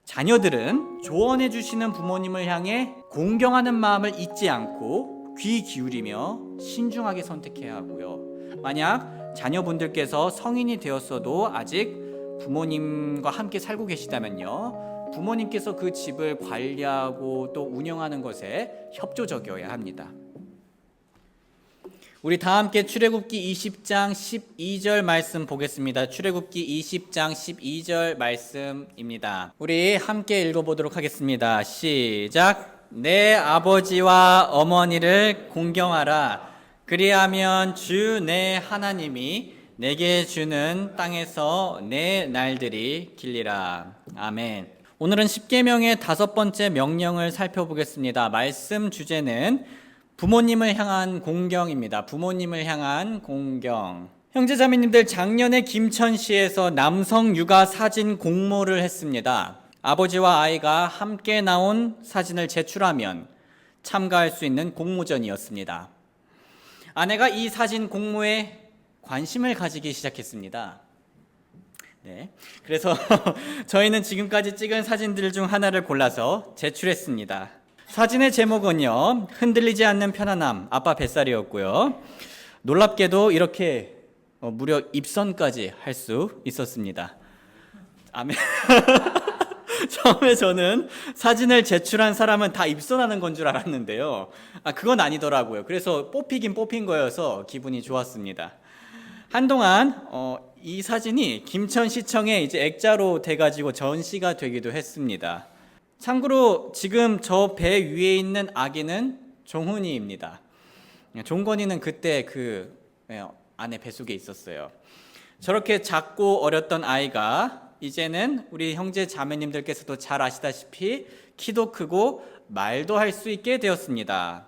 자녀들은 조언해 주시는 부모님을 향해 공경하는 마음을 잊지 않고 귀 기울이며 신중하게 선택해야 하고요. 만약 자녀분들께서 성인이 되었어도 아직 부모님과 함께 살고 계시다면요, 부모님께서 그 집을 관리하고 또 운영하는 것에 협조적이어야 합니다. 우리 다 함께 출애굽기 20장 12절 말씀 보겠습니다. 출애굽기 20장 12절 말씀입니다. 우리 함께 읽어보도록 하겠습니다. 시작. 내 아버지와 어머니를 공경하라. 그리하면 주 내 하나님이 내게 주는 땅에서 내 날들이 길리라. 아멘. 오늘은 십계명의 5번째 명령을 살펴보겠습니다. 말씀 주제는 부모님을 향한 공경입니다. 부모님을 향한 공경. 형제자매님들, 작년에 김천시에서 남성 육아 사진 공모를 했습니다. 아버지와 아이가 함께 나온 사진을 제출하면 참가할 수 있는 공모전이었습니다. 아내가 이 사진 공모에 관심을 가지기 시작했습니다. 네, 그래서 저희는 지금까지 찍은 사진들 중 하나를 골라서 제출했습니다. 사진의 제목은요, 흔들리지 않는 편안함, 아빠 뱃살이었고요. 놀랍게도 이렇게 무려 입선까지 할 수 있었습니다. 아멘. 처음에 저는 사진을 제출한 사람은 다 입선하는 건 줄 알았는데요. 그건 아니더라고요. 그래서 뽑히긴 뽑힌 거여서 기분이 좋았습니다. 한동안 이 사진이 김천시청에 이제 액자로 돼가지고 전시가 되기도 했습니다. 참고로 지금 저 배 위에 있는 아기는 종훈이입니다. 종건이는 그때 그 안에 뱃속에 있었어요. 저렇게 작고 어렸던 아이가 이제는 우리 형제 자매님들께서도 잘 아시다시피 키도 크고 말도 할 수 있게 되었습니다.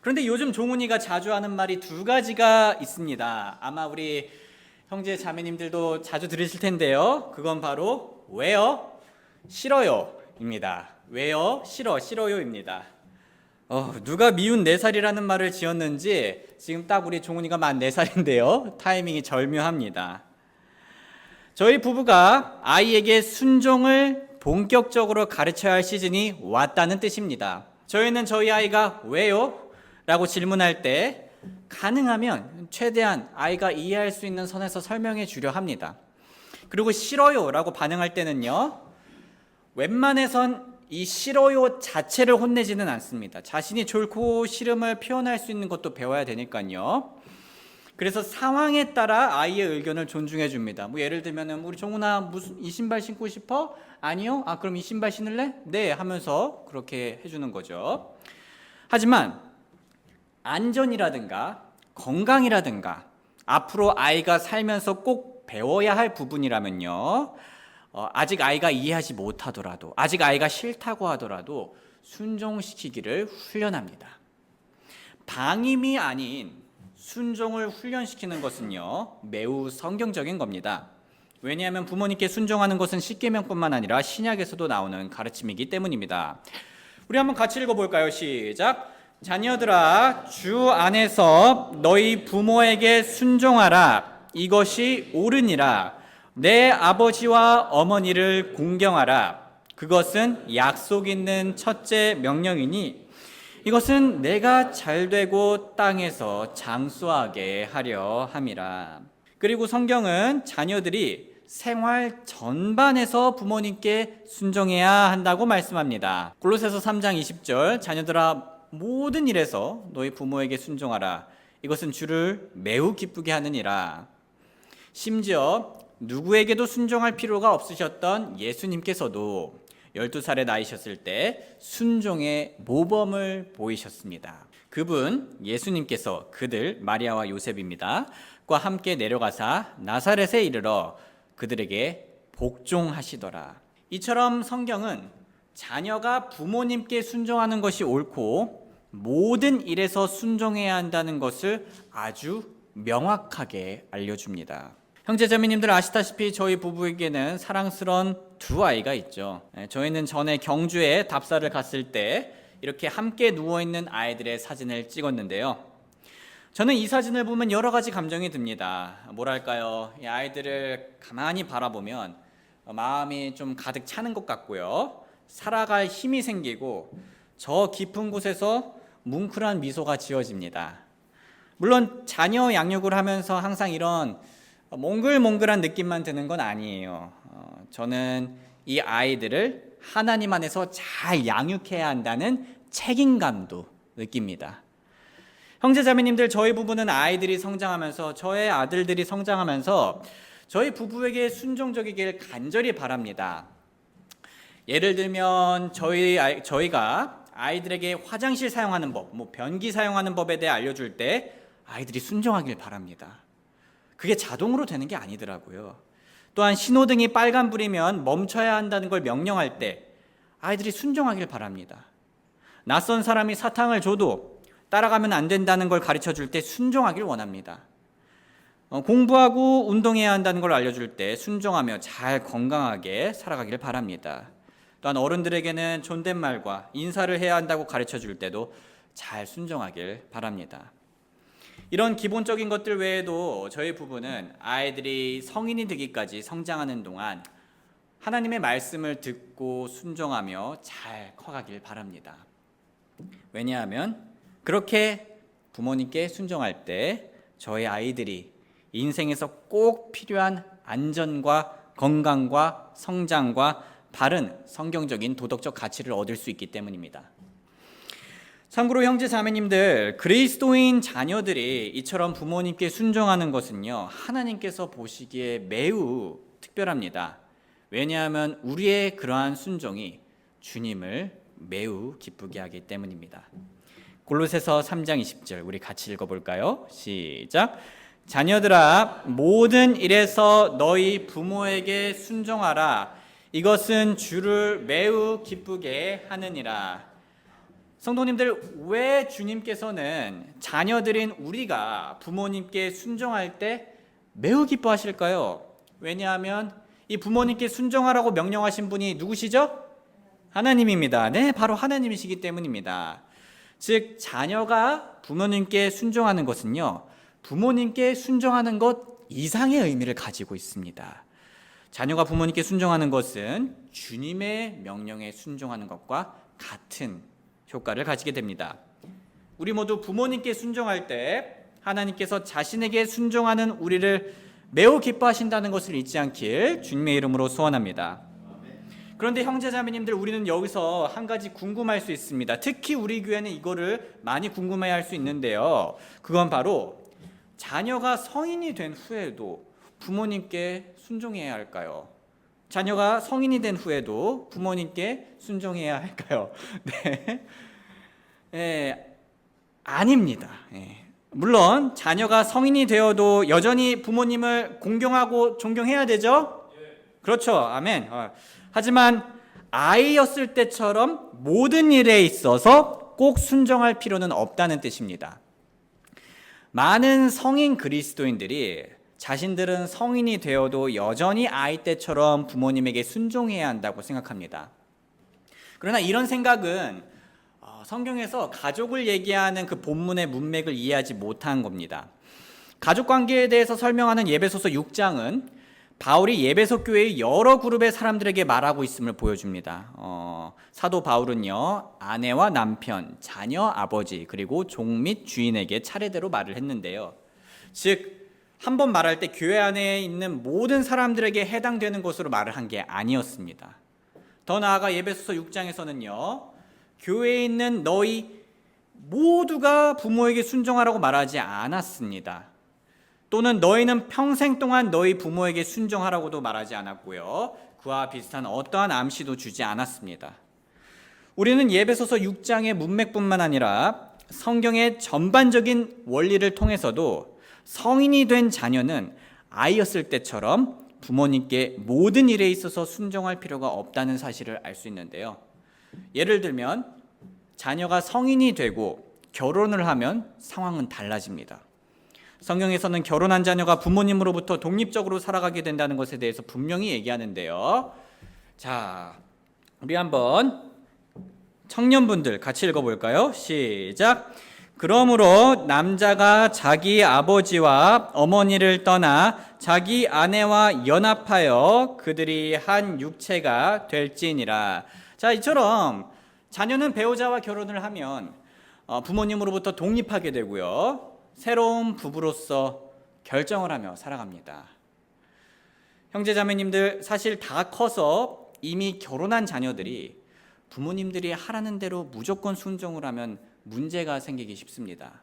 그런데 요즘 종훈이가 자주 하는 말이 2가지가 있습니다. 아마 우리 형제 자매님들도 자주 들으실 텐데요. 그건 바로 왜요? 싫어요 입니다. 왜요? 싫어요입니다. 누가 미운 4살이라는 말을 지었는지 지금 딱 우리 종훈이가 만 4살인데요. 타이밍이 절묘합니다. 저희 부부가 아이에게 순종을 본격적으로 가르쳐야 할 시즌이 왔다는 뜻입니다. 저희는 저희 아이가 왜요? 라고 질문할 때 가능하면 최대한 아이가 이해할 수 있는 선에서 설명해 주려 합니다. 그리고 싫어요 라고 반응할 때는요, 웬만해선 이 싫어요 자체를 혼내지는 않습니다. 자신이 좋고 싫음을 표현할 수 있는 것도 배워야 되니까요. 그래서 상황에 따라 아이의 의견을 존중해 줍니다. 예를 들면 우리 종훈아 이 신발 신고 싶어? 아니요? 그럼 이 신발 신을래? 네 하면서 그렇게 해주는 거죠. 하지만 안전이라든가 건강이라든가 앞으로 아이가 살면서 꼭 배워야 할 부분이라면요, 아직 아이가 이해하지 못하더라도, 아직 아이가 싫다고 하더라도 순종시키기를 훈련합니다. 방임이 아닌 순종을 훈련시키는 것은요, 매우 성경적인 겁니다. 왜냐하면 부모님께 순종하는 것은 십계명뿐만 아니라 신약에서도 나오는 가르침이기 때문입니다. 우리 한번 같이 읽어볼까요? 시작. 자녀들아, 주 안에서 너희 부모에게 순종하라. 이것이 옳으니라. 내 아버지와 어머니를 공경하라. 그것은 약속 있는 첫째 명령이니 이것은 내가 잘되고 땅에서 장수하게 하려 함이라. 그리고 성경은 자녀들이 생활 전반에서 부모님께 순종해야 한다고 말씀합니다. 골로새서 3장 20절, 자녀들아 모든 일에서 너희 부모에게 순종하라. 이것은 주를 매우 기쁘게 하느니라. 심지어 누구에게도 순종할 필요가 없으셨던 예수님께서도 12살의 나이셨을 때 순종의 모범을 보이셨습니다. 그분 예수님께서 그들 마리아와 요셉입니다. 과 함께 내려가사 나사렛에 이르러 그들에게 복종하시더라. 이처럼 성경은 자녀가 부모님께 순종하는 것이 옳고 모든 일에서 순종해야 한다는 것을 아주 명확하게 알려줍니다. 형제자매님들 아시다시피 저희 부부에게는 사랑스러운 2아이가 있죠. 저희는 전에 경주에 답사를 갔을 때 이렇게 함께 누워있는 아이들의 사진을 찍었는데요. 저는 이 사진을 보면 여러 가지 감정이 듭니다. 뭐랄까요, 이 아이들을 가만히 바라보면 마음이 좀 가득 차는 것 같고요. 살아갈 힘이 생기고 저 깊은 곳에서 뭉클한 미소가 지어집니다. 물론 자녀 양육을 하면서 항상 이런 몽글몽글한 느낌만 드는 건 아니에요. 저는 이 아이들을 하나님 안에서 잘 양육해야 한다는 책임감도 느낍니다. 형제자매님들, 저희 부부는 아이들이 성장하면서, 저의 아들들이 성장하면서 저희 부부에게 순종적이길 간절히 바랍니다. 예를 들면 저희가 아이들에게 화장실 사용하는 법, 변기 사용하는 법에 대해 알려줄 때 아이들이 순종하길 바랍니다. 그게 자동으로 되는 게 아니더라고요. 또한 신호등이 빨간불이면 멈춰야 한다는 걸 명령할 때 아이들이 순종하길 바랍니다. 낯선 사람이 사탕을 줘도 따라가면 안 된다는 걸 가르쳐 줄 때 순종하길 원합니다. 공부하고 운동해야 한다는 걸 알려줄 때 순종하며 잘 건강하게 살아가길 바랍니다. 또한 어른들에게는 존댓말과 인사를 해야 한다고 가르쳐 줄 때도 잘 순종하길 바랍니다. 이런 기본적인 것들 외에도 저희 부부는 아이들이 성인이 되기까지 성장하는 동안 하나님의 말씀을 듣고 순종하며 잘 커가길 바랍니다. 왜냐하면 그렇게 부모님께 순종할 때 저희 아이들이 인생에서 꼭 필요한 안전과 건강과 성장과 바른 성경적인 도덕적 가치를 얻을 수 있기 때문입니다. 참고로 형제 자매님들, 그리스도인 자녀들이 이처럼 부모님께 순종하는 것은요, 하나님께서 보시기에 매우 특별합니다. 왜냐하면 우리의 그러한 순종이 주님을 매우 기쁘게 하기 때문입니다. 골로새서 3장 20절 우리 같이 읽어볼까요? 시작. 자녀들아, 모든 일에서 너희 부모에게 순종하라. 이것은 주를 매우 기쁘게 하느니라. 성도님들, 왜 주님께서는 자녀들인 우리가 부모님께 순종할 때 매우 기뻐하실까요? 왜냐하면 이 부모님께 순종하라고 명령하신 분이 누구시죠? 하나님입니다. 네, 바로 하나님이시기 때문입니다. 즉, 자녀가 부모님께 순종하는 것은요, 부모님께 순종하는 것 이상의 의미를 가지고 있습니다. 자녀가 부모님께 순종하는 것은 주님의 명령에 순종하는 것과 같은 효과를 가지게 됩니다. 우리 모두 부모님께 순종할 때 하나님께서 자신에게 순종하는 우리를 매우 기뻐하신다는 것을 잊지 않길 주님의 이름으로 소원합니다. 그런데 형제자매님들, 우리는 여기서 한 가지 궁금할 수 있습니다. 특히 우리 교회는 이거를 많이 궁금해할 수 있는데요. 그건 바로 자녀가 성인이 된 후에도 부모님께 순종해야 할까요? 자녀가 성인이 된 후에도 부모님께 순종해야 할까요? 네, 아닙니다. 물론 자녀가 성인이 되어도 여전히 부모님을 공경하고 존경해야 되죠? 그렇죠. 아멘. 하지만 아이였을 때처럼 모든 일에 있어서 꼭 순종할 필요는 없다는 뜻입니다. 많은 성인 그리스도인들이 자신들은 성인이 되어도 여전히 아이 때처럼 부모님에게 순종해야 한다고 생각합니다. 그러나 이런 생각은 성경에서 가족을 얘기하는 그 본문의 문맥을 이해하지 못한 겁니다. 가족관계에 대해서 설명하는 예배소서 6장은 바울이 예배소 교회의 여러 그룹의 사람들에게 말하고 있음을 보여줍니다. 사도 바울은요, 아내와 남편, 자녀, 아버지, 그리고 종 및 주인에게 차례대로 말을 했는데요. 즉, 한 번 말할 때 교회 안에 있는 모든 사람들에게 해당되는 것으로 말을 한 게 아니었습니다. 더 나아가 예배소서 6장에서는요, 교회에 있는 너희 모두가 부모에게 순종하라고 말하지 않았습니다. 또는 너희는 평생 동안 너희 부모에게 순종하라고도 말하지 않았고요, 그와 비슷한 어떠한 암시도 주지 않았습니다. 우리는 예배소서 6장의 문맥뿐만 아니라 성경의 전반적인 원리를 통해서도 성인이 된 자녀는 아이였을 때처럼 부모님께 모든 일에 있어서 순종할 필요가 없다는 사실을 알 수 있는데요. 예를 들면 자녀가 성인이 되고 결혼을 하면 상황은 달라집니다. 성경에서는 결혼한 자녀가 부모님으로부터 독립적으로 살아가게 된다는 것에 대해서 분명히 얘기하는데요. 자, 우리 한번 청년분들 같이 읽어볼까요? 시작. 그러므로 남자가 자기 아버지와 어머니를 떠나 자기 아내와 연합하여 그들이 한 육체가 될지니라. 자, 이처럼 자녀는 배우자와 결혼을 하면 부모님으로부터 독립하게 되고요. 새로운 부부로서 결정을 하며 살아갑니다. 형제자매님들, 사실 다 커서 이미 결혼한 자녀들이 부모님들이 하라는 대로 무조건 순종을 하면 문제가 생기기 쉽습니다.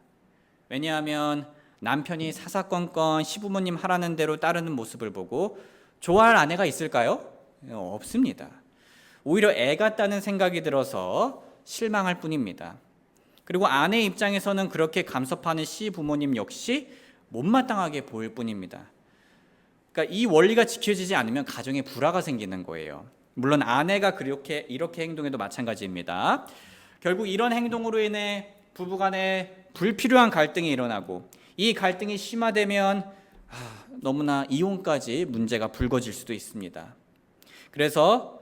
왜냐하면 남편이 사사건건 시부모님 하라는 대로 따르는 모습을 보고 좋아할 아내가 있을까요? 없습니다. 오히려 애 같다는 생각이 들어서 실망할 뿐입니다. 그리고 아내 입장에서는 그렇게 감섭하는 시부모님 역시 못마땅하게 보일 뿐입니다. 그러니까 이 원리가 지켜지지 않으면 가정에 불화가 생기는 거예요. 물론 아내가 이렇게 행동해도 마찬가지입니다. 결국 이런 행동으로 인해 부부간에 불필요한 갈등이 일어나고 이 갈등이 심화되면 너무나 이혼까지 문제가 불거질 수도 있습니다. 그래서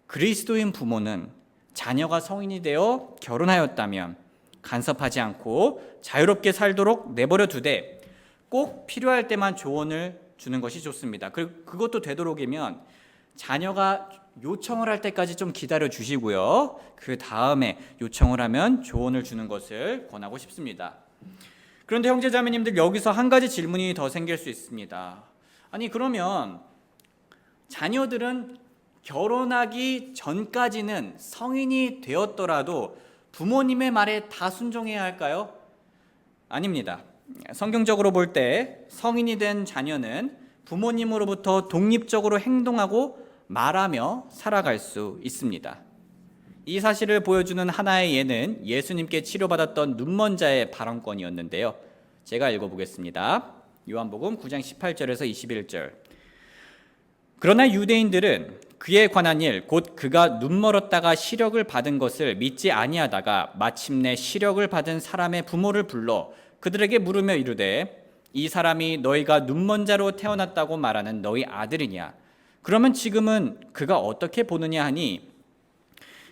그리스도인 부모는 자녀가 성인이 되어 결혼하였다면 간섭하지 않고 자유롭게 살도록 내버려 두되 꼭 필요할 때만 조언을 주는 것이 좋습니다. 그것도 되도록이면 자녀가 요청을 할 때까지 좀 기다려 주시고요. 그 다음에 요청을 하면 조언을 주는 것을 권하고 싶습니다. 그런데 형제자매님들, 여기서 한 가지 질문이 더 생길 수 있습니다. 아니, 그러면 자녀들은 결혼하기 전까지는 성인이 되었더라도 부모님의 말에 다 순종해야 할까요? 아닙니다. 성경적으로 볼 때 성인이 된 자녀는 부모님으로부터 독립적으로 행동하고 말하며 살아갈 수 있습니다. 이 사실을 보여주는 하나의 예는 예수님께 치료받았던 눈먼 자의 발언권이었는데요. 제가 읽어보겠습니다. 요한복음 9장 18절에서 21절. 그러나 유대인들은 그에 관한 일, 곧 그가 눈멀었다가 시력을 받은 것을 믿지 아니하다가 마침내 시력을 받은 사람의 부모를 불러 그들에게 물으며 이르되 이 사람이 너희가 눈먼 자로 태어났다고 말하는 너희 아들이냐? 그러면 지금은 그가 어떻게 보느냐 하니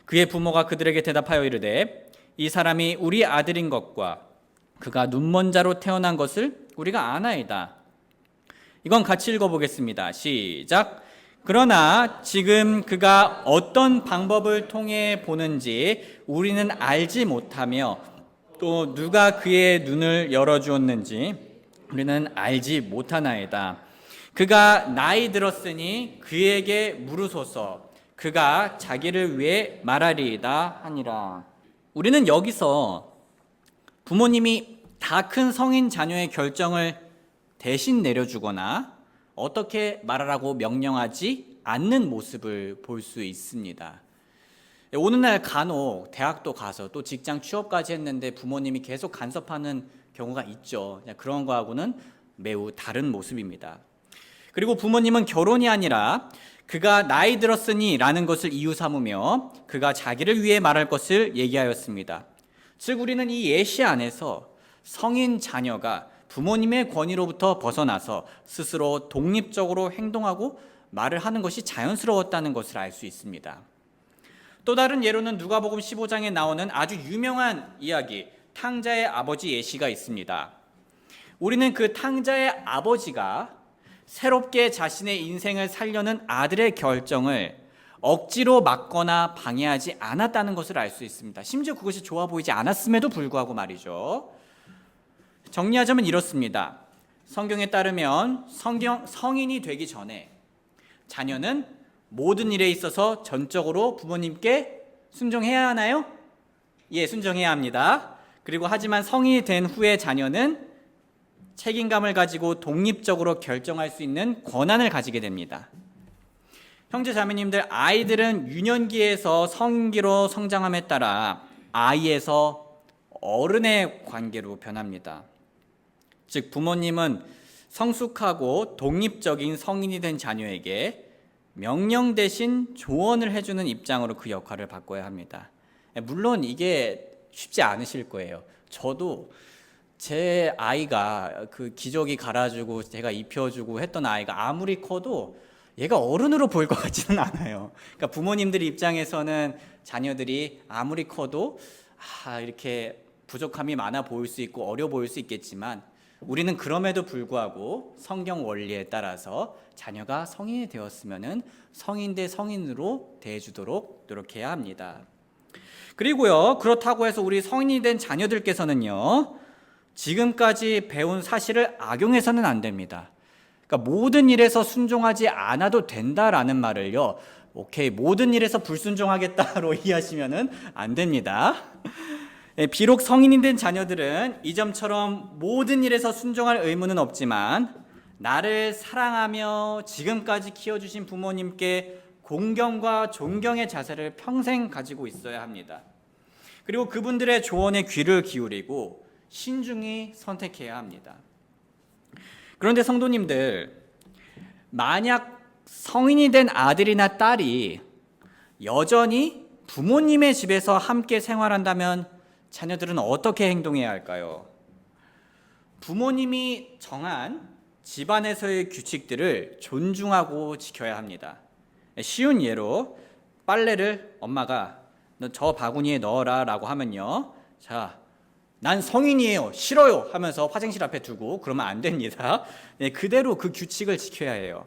그의 부모가 그들에게 대답하여 이르되 이 사람이 우리 아들인 것과 그가 눈먼 자로 태어난 것을 우리가 아나이다. 이건 같이 읽어보겠습니다. 시작. 그러나 지금 그가 어떤 방법을 통해 보는지 우리는 알지 못하며 또 누가 그의 눈을 열어주었는지 우리는 알지 못하나이다. 그가 나이 들었으니 그에게 물으소서. 그가 자기를 위해 말하리이다 하니라. 우리는 여기서 부모님이 다 큰 성인 자녀의 결정을 대신 내려주거나 어떻게 말하라고 명령하지 않는 모습을 볼 수 있습니다. 오늘날 간혹 대학도 가서 또 직장 취업까지 했는데 부모님이 계속 간섭하는 경우가 있죠. 그런 거하고는 매우 다른 모습입니다. 그리고 부모님은 결혼이 아니라 그가 나이 들었으니 라는 것을 이유 삼으며 그가 자기를 위해 말할 것을 얘기하였습니다. 즉 우리는 이 예시 안에서 성인 자녀가 부모님의 권위로부터 벗어나서 스스로 독립적으로 행동하고 말을 하는 것이 자연스러웠다는 것을 알 수 있습니다. 또 다른 예로는 누가복음 15장에 나오는 아주 유명한 이야기, 탕자의 아버지 예시가 있습니다. 우리는 그 탕자의 아버지가 새롭게 자신의 인생을 살려는 아들의 결정을 억지로 막거나 방해하지 않았다는 것을 알 수 있습니다. 심지어 그것이 좋아 보이지 않았음에도 불구하고 말이죠. 정리하자면 이렇습니다. 성경에 따르면 성인이 되기 전에 자녀는 모든 일에 있어서 전적으로 부모님께 순종해야 하나요? 예, 순종해야 합니다. 그리고 하지만 성인이 된 후에 자녀는 책임감을 가지고 독립적으로 결정할 수 있는 권한을 가지게 됩니다. 형제 자매님들, 아이들은 유년기에서 성인기로 성장함에 따라 아이에서 어른의 관계로 변합니다. 즉 부모님은 성숙하고 독립적인 성인이 된 자녀에게 명령 대신 조언을 해주는 입장으로 그 역할을 바꿔야 합니다. 물론 이게 쉽지 않으실 거예요. 저도 제 아이가 그 기저귀 갈아주고 제가 입혀주고 했던 아이가 아무리 커도 얘가 어른으로 보일 것 같지는 않아요. 그러니까 부모님들 입장에서는 자녀들이 아무리 커도 이렇게 부족함이 많아 보일 수 있고 어려 보일 수 있겠지만 우리는 그럼에도 불구하고 성경 원리에 따라서 자녀가 성인이 되었으면은 성인 대 성인으로 대해주도록 노력해야 합니다. 그리고요, 그렇다고 해서 우리 성인이 된 자녀들께서는요, 지금까지 배운 사실을 악용해서는 안 됩니다. 그러니까 모든 일에서 순종하지 않아도 된다라는 말을요, 오케이, 모든 일에서 불순종하겠다로 이해하시면은 안 됩니다. 비록 성인이 된 자녀들은 이점처럼 모든 일에서 순종할 의무는 없지만 나를 사랑하며 지금까지 키워주신 부모님께 공경과 존경의 자세를 평생 가지고 있어야 합니다. 그리고 그분들의 조언에 귀를 기울이고 신중히 선택해야 합니다. 그런데 성도님들, 만약 성인이 된 아들이나 딸이 여전히 부모님의 집에서 함께 생활한다면 자녀들은 어떻게 행동해야 할까요? 부모님이 정한 집안에서의 규칙들을 존중하고 지켜야 합니다. 쉬운 예로 빨래를 엄마가 너 저 바구니에 넣어라 라고 하면요, 자, 난 성인이에요, 싫어요 하면서 화장실 앞에 두고 그러면 안 됩니다. 그대로 그 규칙을 지켜야 해요.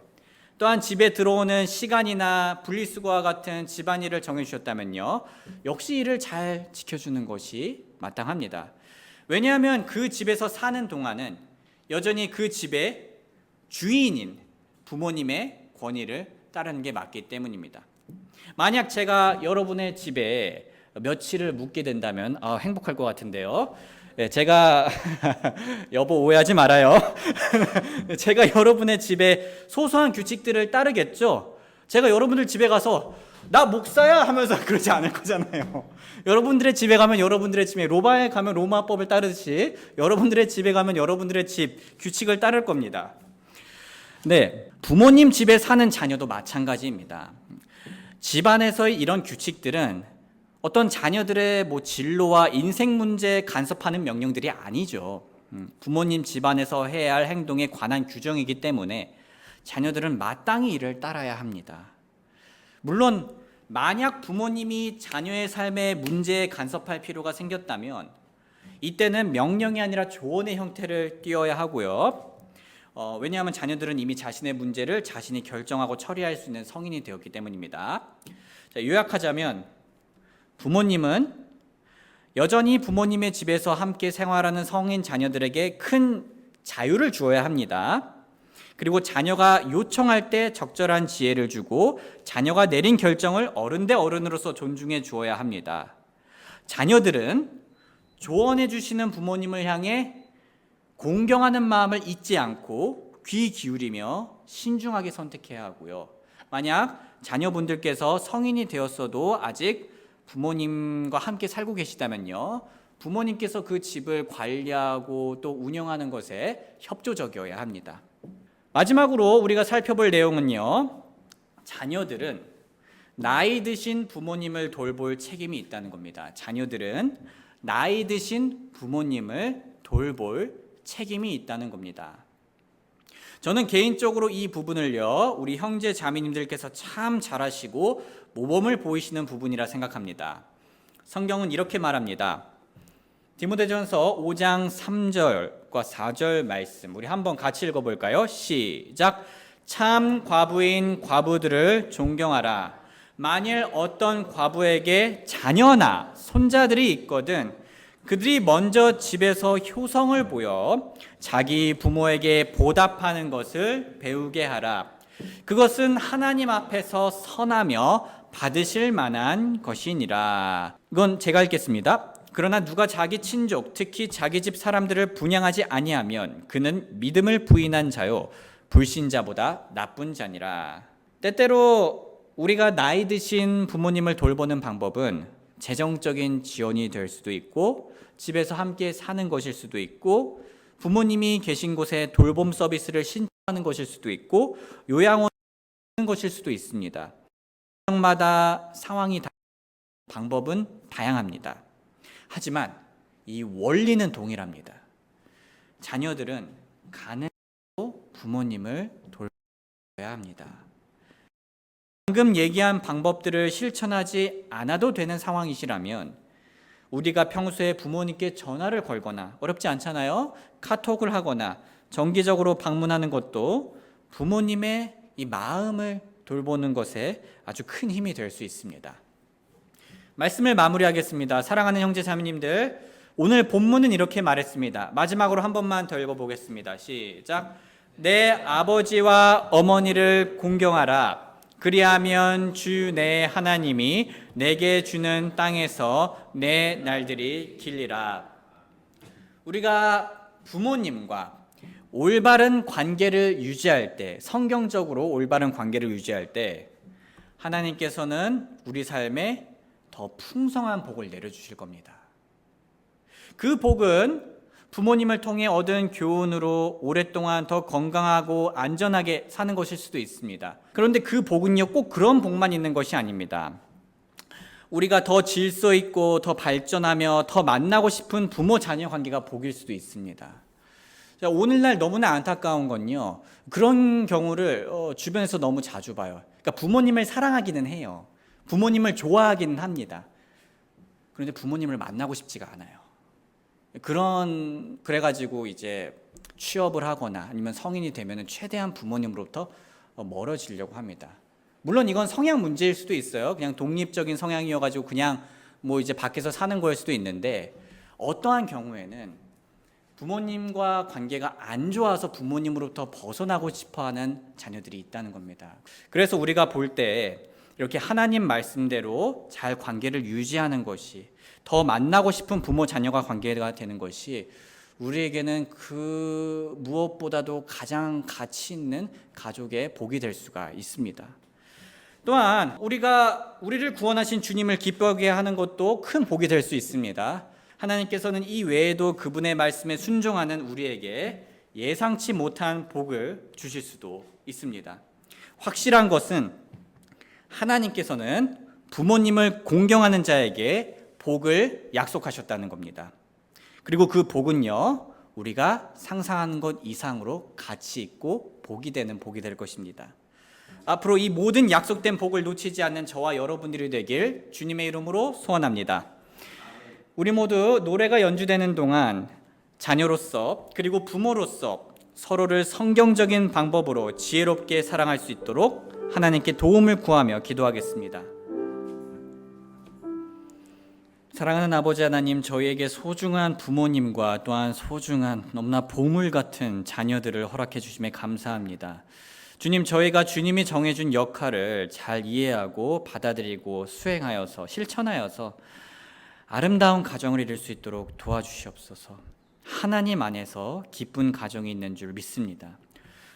또한 집에 들어오는 시간이나 분리수거와 같은 집안일을 정해주셨다면요, 역시 이를 잘 지켜주는 것이 마땅합니다. 왜냐하면 그 집에서 사는 동안은 여전히 그 집의 주인인 부모님의 권위를 따르는 게 맞기 때문입니다. 만약 제가 여러분의 집에 며칠을 묵게 된다면 행복할 것 같은데요. 제가 여보 오해하지 말아요. 제가 여러분의 집에 소소한 규칙들을 따르겠죠. 제가 여러분들 집에 가서 나 목사야 하면서 그러지 않을 거잖아요. 여러분들의 집에 가면 여러분들의 집에, 로마에 가면 로마법을 따르듯이 여러분들의 집에 가면 여러분들의 집 규칙을 따를 겁니다. 네, 부모님 집에 사는 자녀도 마찬가지입니다. 집안에서의 이런 규칙들은 어떤 자녀들의 진로와 인생 문제에 간섭하는 명령들이 아니죠. 부모님 집안에서 해야 할 행동에 관한 규정이기 때문에 자녀들은 마땅히 이를 따라야 합니다. 물론 만약 부모님이 자녀의 삶에 문제에 간섭할 필요가 생겼다면 이때는 명령이 아니라 조언의 형태를 띄어야 하고요. 왜냐하면 자녀들은 이미 자신의 문제를 자신이 결정하고 처리할 수 있는 성인이 되었기 때문입니다. 자, 요약하자면 부모님은 여전히 부모님의 집에서 함께 생활하는 성인 자녀들에게 큰 자유를 주어야 합니다. 그리고 자녀가 요청할 때 적절한 지혜를 주고 자녀가 내린 결정을 어른 대 어른으로서 존중해 주어야 합니다. 자녀들은 조언해 주시는 부모님을 향해 공경하는 마음을 잊지 않고 귀 기울이며 신중하게 선택해야 하고요. 만약 자녀분들께서 성인이 되었어도 아직 부모님과 함께 살고 계시다면요, 부모님께서 그 집을 관리하고 또 운영하는 것에 협조적이어야 합니다. 마지막으로 우리가 살펴볼 내용은요, 자녀들은 나이 드신 부모님을 돌볼 책임이 있다는 겁니다. 자녀들은 나이 드신 부모님을 돌볼 책임이 있다는 겁니다. 저는 개인적으로 이 부분을요, 우리 형제 자매님들께서 참 잘하시고 모범을 보이시는 부분이라 생각합니다. 성경은 이렇게 말합니다. 디모데전서 5장 3절과 4절 말씀, 우리 한번 같이 읽어볼까요? 시작. 참 과부인 과부들을 존경하라. 만일 어떤 과부에게 자녀나 손자들이 있거든 그들이 먼저 집에서 효성을 보여 자기 부모에게 보답하는 것을 배우게 하라. 그것은 하나님 앞에서 선하며 받으실 만한 것이니라. 이건 제가 읽겠습니다. 그러나 누가 자기 친족, 특히 자기 집 사람들을 분양하지 아니하면 그는 믿음을 부인한 자요 불신자보다 나쁜 자니라. 때때로 우리가 나이 드신 부모님을 돌보는 방법은 재정적인 지원이 될 수도 있고 집에서 함께 사는 것일 수도 있고 부모님이 계신 곳에 돌봄 서비스를 신청하는 것일 수도 있고 요양원 하는 것일 수도 있습니다. 마다 상황이 방법은 다양합니다. 하지만 이 원리는 동일합니다. 자녀들은 가능해도 부모님을 돌봐야 합니다. 방금 얘기한 방법들을 실천하지 않아도 되는 상황이시라면 우리가 평소에 부모님께 전화를 걸거나 어렵지 않잖아요. 카톡을 하거나 정기적으로 방문하는 것도 부모님의 이 마음을 돌보는 것에 아주 큰 힘이 될 수 있습니다. 말씀을 마무리하겠습니다. 사랑하는 형제 자매님들, 오늘 본문은 이렇게 말했습니다. 마지막으로 한 번만 더 읽어보겠습니다. 시작. 내 아버지와 어머니를 공경하라. 그리하면 주 내 하나님이 내게 주는 땅에서 내 날들이 길리라. 우리가 부모님과 올바른 관계를 유지할 때, 성경적으로 올바른 관계를 유지할 때 하나님께서는 우리 삶에 더 풍성한 복을 내려주실 겁니다. 그 복은 부모님을 통해 얻은 교훈으로 오랫동안 더 건강하고 안전하게 사는 것일 수도 있습니다. 그런데 그 복은요, 꼭 그런 복만 있는 것이 아닙니다. 우리가 더 질서 있고 더 발전하며 더 만나고 싶은 부모 자녀 관계가 복일 수도 있습니다. 자, 오늘날 너무나 안타까운 건요, 그런 경우를 주변에서 너무 자주 봐요. 그러니까 부모님을 사랑하기는 해요. 부모님을 좋아하기는 합니다. 그런데 부모님을 만나고 싶지가 않아요. 그래가지고 이제 취업을 하거나 아니면 성인이 되면 최대한 부모님으로부터 멀어지려고 합니다. 물론 이건 성향 문제일 수도 있어요. 그냥 독립적인 성향이어가지고 그냥 뭐 이제 밖에서 사는 거일 수도 있는데, 어떠한 경우에는 부모님과 관계가 안 좋아서 부모님으로부터 벗어나고 싶어하는 자녀들이 있다는 겁니다. 그래서 우리가 볼 때 이렇게 하나님 말씀대로 잘 관계를 유지하는 것이, 더 만나고 싶은 부모 자녀가 관계가 되는 것이 우리에게는 그 무엇보다도 가장 가치 있는 가족의 복이 될 수가 있습니다. 또한 우리를 구원하신 주님을 기쁘게 하는 것도 큰 복이 될 수 있습니다. 하나님께서는 이 외에도 그분의 말씀에 순종하는 우리에게 예상치 못한 복을 주실 수도 있습니다. 확실한 것은 하나님께서는 부모님을 공경하는 자에게 복을 약속하셨다는 겁니다. 그리고 그 복은요, 우리가 상상하는 것 이상으로 가치 있고 복이 되는 복이 될 것입니다. 앞으로 이 모든 약속된 복을 놓치지 않는 저와 여러분들이 되길 주님의 이름으로 소원합니다. 우리 모두 노래가 연주되는 동안 자녀로서 그리고 부모로서 서로를 성경적인 방법으로 지혜롭게 사랑할 수 있도록 하나님께 도움을 구하며 기도하겠습니다. 사랑하는 아버지 하나님, 저희에게 소중한 부모님과 또한 소중한 너무나 보물 같은 자녀들을 허락해 주심에 감사합니다. 주님, 저희가 주님이 정해준 역할을 잘 이해하고 받아들이고 수행하여서 실천하여서 아름다운 가정을 이룰 수 있도록 도와주시옵소서. 하나님 안에서 기쁜 가정이 있는 줄 믿습니다.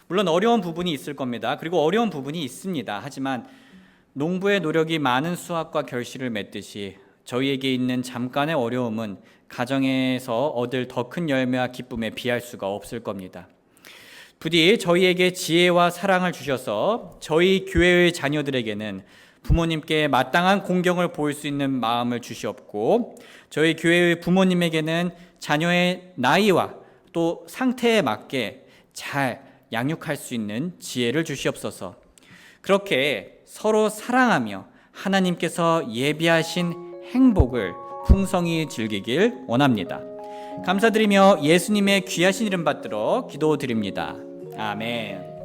물론 어려운 부분이 있을 겁니다. 그리고 어려운 부분이 있습니다. 하지만 농부의 노력이 많은 수확과 결실을 맺듯이 저희에게 있는 잠깐의 어려움은 가정에서 얻을 더 큰 열매와 기쁨에 비할 수가 없을 겁니다. 부디 저희에게 지혜와 사랑을 주셔서 저희 교회의 자녀들에게는 부모님께 마땅한 공경을 보일 수 있는 마음을 주시옵고, 저희 교회의 부모님에게는 자녀의 나이와 또 상태에 맞게 잘 양육할 수 있는 지혜를 주시옵소서. 그렇게 서로 사랑하며 하나님께서 예비하신 행복을 풍성히 즐기길 원합니다. 감사드리며 예수님의 귀하신 이름 받들어 기도드립니다. 아멘.